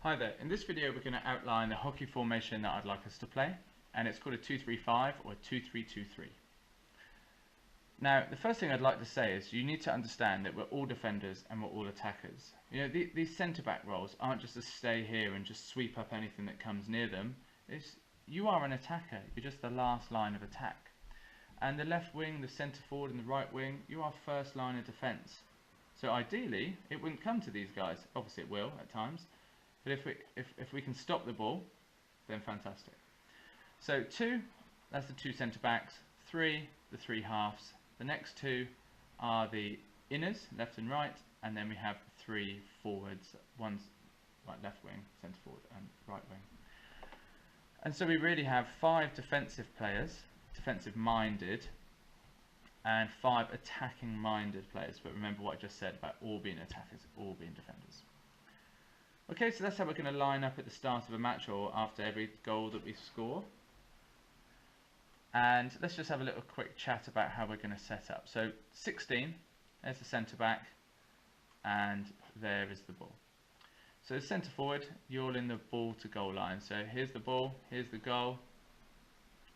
Hi there, in this video we're going to outline the hockey formation that I'd like us to play, and it's called a 2-3-5 or a 2-3-2-3. Now the first thing I'd like to say is you need to understand that we're all defenders and we're all attackers. You know, these centre back roles aren't just to stay here and just sweep up anything that comes near them. You are an attacker, you're just the last line of attack. And the left wing, the centre forward and the right wing, you are first line of defence. So ideally it wouldn't come to these guys, obviously it will at times. But if we can stop the ball, then fantastic. So 2, that's the 2 centre backs. 3, the 3 halves. The next 2 are the inners, left and right, and then we have 3 forwards. One's right, left wing, centre forward, and right wing. And so we really have 5 defensive players, defensive minded, and 5 attacking minded players. But remember what I just said about all being attackers, all being defenders. Okay, so that's how we're going to line up at the start of a match or after every goal that we score. And let's just have a little quick chat about how we're going to set up. So 16, there's the centre back, and there is the ball. So centre forward, you're in the ball to goal line. So here's the ball, here's the goal.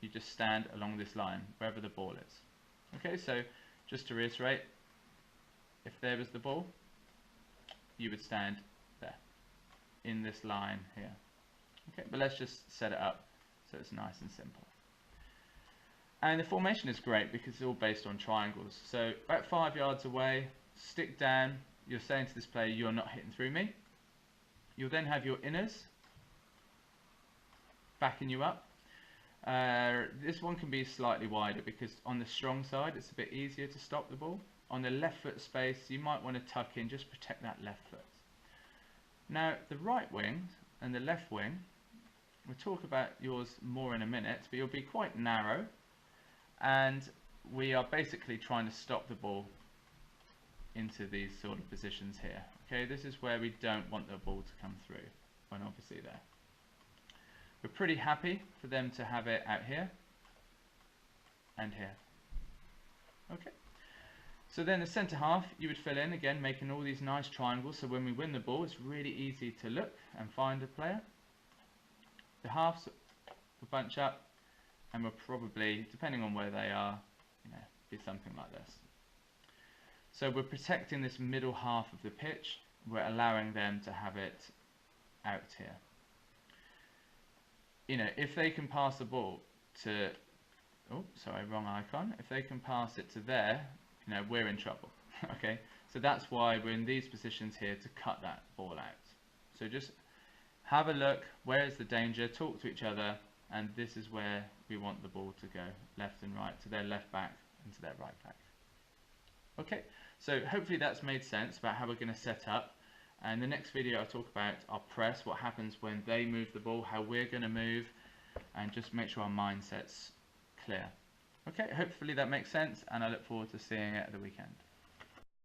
You just stand along this line, wherever the ball is. Okay, so just to reiterate, if there was the ball, you would stand there, in this line here. Okay, but let's just set it up so it's nice and simple. And the formation is great because it's all based on triangles. So about 5 yards away, stick down, you're saying to this player, you're not hitting through me. You'll then have your inners backing you up. This one can be slightly wider because on the strong side it's a bit easier to stop the ball. On the left foot space you might want to tuck in, just protect that left foot. Now the right wing and the left wing, we'll talk about yours more in a minute, but you'll be quite narrow, and we are basically trying to stop the ball into these sort of positions here. Okay, this is where we don't want the ball to come through when obviously there. We're pretty happy for them to have it out here and here. Okay. So then the centre half, you would fill in, again making all these nice triangles, so when we win the ball it's really easy to look and find a player. The halves will bunch up and we'll probably, depending on where they are, be something like this. So we're protecting this middle half of the pitch, we're allowing them to have it out here. If they can pass the ball to, oh sorry, wrong icon, if they can pass it to there, we're in trouble. Okay, so that's why we're in these positions here to cut that ball out. So just have a look, where is the danger, talk to each other, and this is where we want the ball to go, left and right, to their left back and to their right back. Okay, so hopefully that's made sense about how we're going to set up. And the next video I'll talk about our press, what happens when they move the ball, how we're going to move, and just make sure our mindset's clear. Okay, hopefully that makes sense, and I look forward to seeing it at the weekend.